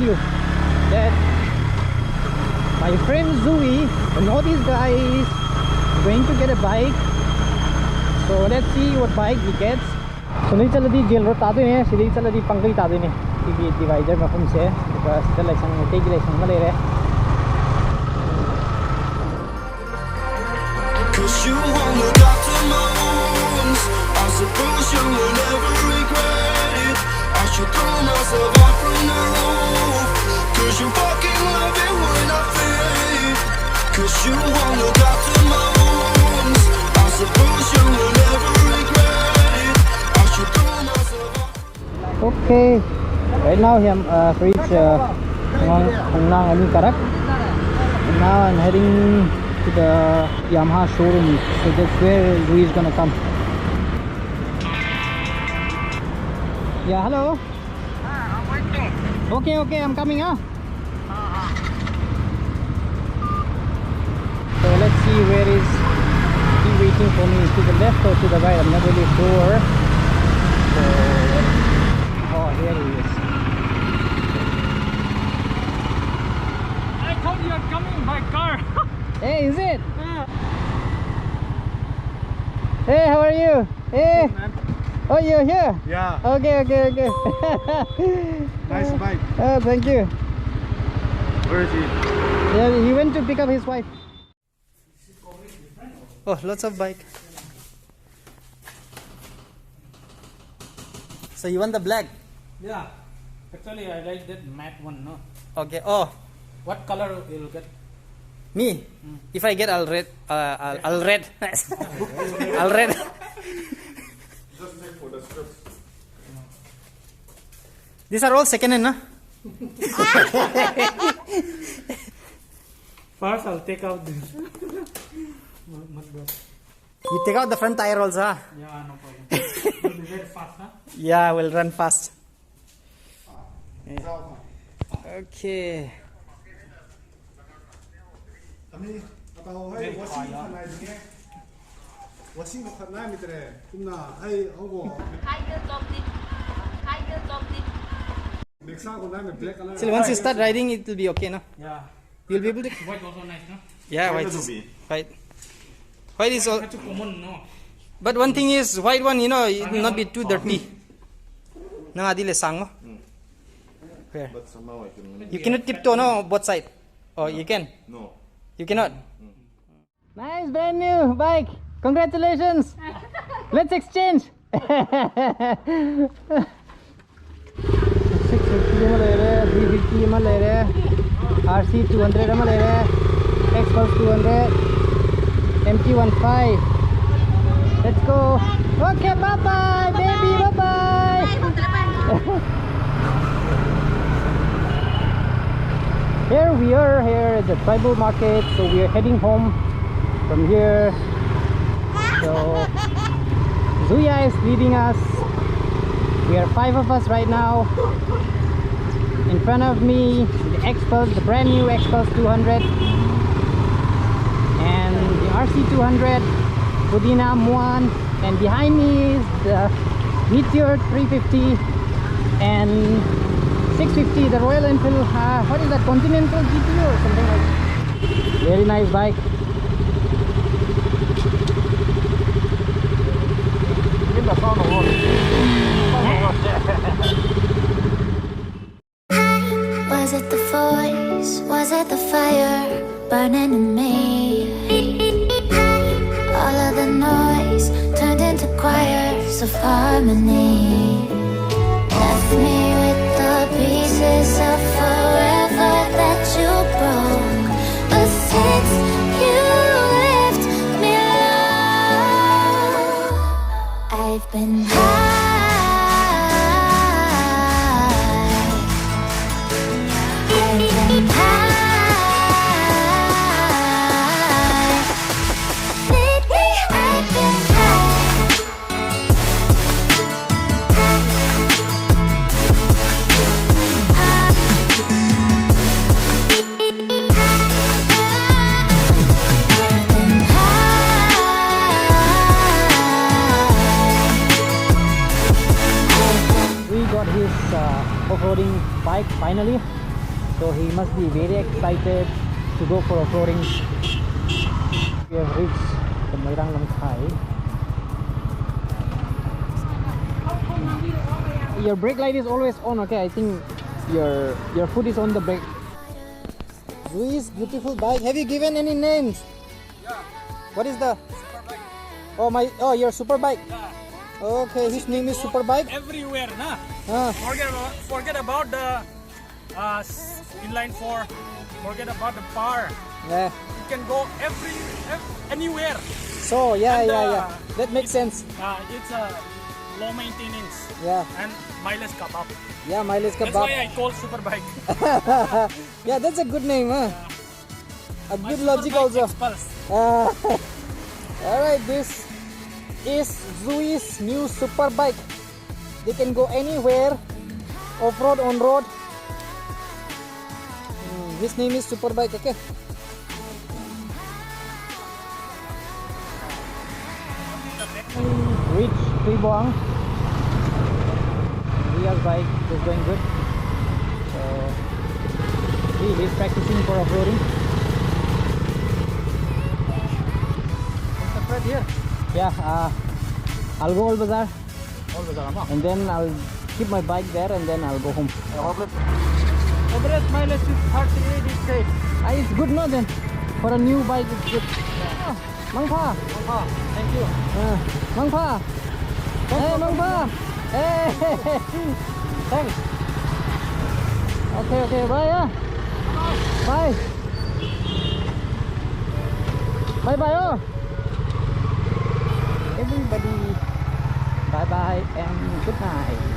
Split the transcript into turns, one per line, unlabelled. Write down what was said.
you that my friend Zui, the Northeast guy, is going to get a bike. So let's see what bike he gets. So नहीं चला दी jail road तादे ने सीधे चला दी पंगई तादे ने ये divider में हम से बस चल लाइसेंस में टेक लाइसेंस में ले रहे
Cause you won't look after my wounds. I suppose you will never regret it. I should throw myself out from the roof. Cause you fucking love it when I fade. Cause you won't look after my wounds. I suppose you will never regret it. I should throw myself out.
Okay, right now I'm reached Hong Nang Ani Karak. And now I'm heading to the Yamaha showroom, so that's where Louis is gonna come. Yeah, hello.
I'm waiting.
Okay, I'm coming, huh? So let's see where is he waiting for me, to the left or to the right, I'm not really sure. So, oh, here he is.
I thought you are coming by car.
Hey, is it? Hey, how are you? Hey. Oh, you're here?
Yeah,
Okay.
nice bike.
Oh, thank you.
Where is he?
Yeah, he went to pick up his wife. Oh, lots of bike. So you want the black?
Yeah. Actually, I like that matte one, no?
Okay. Oh,
What color you'll get?
me? If I get, I'll red. I'll red. I'll red.
Just take for the strips.
These are all second hand, huh?
First, I'll take out this.
You take out the front tire also, huh?
Yeah, no problem. You'll be very fast, huh?
Yeah, we'll run fast. Yeah. Okay.
아니, 아까 해 워싱 칸나이 중에 워싱 칸나이 밑에 좀나 아이 하고 넥사하고 나면 블랙 컬러.
So once you start riding, it will be okay, no?
Yeah.
You'll be able to.
White also nice, no?
Yeah, white is white. White is all.
That's a common, no?
But one thing is, white one, you know, it will not be too dirty. Nang adile sang mo. Where?
But somehow I can.
You cannot tiptoe, no, both side. Oh, you can.
No.
You cannot. Nice brand new bike. Congratulations. Let's exchange. 650 में ले रहे, 350 में ले रहे, RC 200 में ले रहे, Xpulse 200, MT15. Let's go. Okay, bye bye, baby, bye bye. Here we are here at the tribal market, so we are heading home from here. So Zuya is leading us. We are 5 of us right now. In front of me, the Xpulse, the brand new Xpulse 200, and the RC 200, Pudina M1, and behind me is the Meteor 350 and 650, the Royal Imphal, what is that, Continental GT or something like that. Very nice bike.
Was it the voice? Was it the fire burning in me? All of the noise turned into choirs of harmony. Left me with the pieces of forever that you broke. But since you left me alone, I've been high. I've been high. Lately I've been
We got his off-roading bike finally. So he must be very excited to go for off-roading. We have reached the Moirang Long Thai. Your brake light is always on. Okay, I think your foot is on the brake. Luis, beautiful bike. Have you given any names?
Yeah.
What is the?
Superbike.
Oh, your Superbike.
Yeah.
Okay, his name is Superbike.
Everywhere, na.
Ah,
Forget about the inline 4. Forget about the power.
yeah.
You can go anywhere.
So yeah,
And,
yeah. That makes sense.
It's low maintenance
Yeah,
and mileage cap up.
yeah. Mileage
That's
kebab.
why I call Superbike.
Yeah, that's a good name, huh? A
My
good logic
Superbike
also.
Xpulse.
Alright, this is Zui's new Superbike. They can go anywhere, off-road, on-road. His name is Superbike, okay? Reach Tribuang. Ria's bike is going good. So he is practicing for off-roading.
Right here.
Yeah, I'll go Old Bazaar
All the
and then I'll keep my bike there and then I'll go home.
Average mileage is 38, it says.
It's good, no, then? For a new bike, it's good. Mang Pa.
Thank you.
Mang Pa. Hey, Mang Pa. Hey. Thanks. Okay, bye, yeah. Bye. Bye, oh. Everybody. Bye and good night.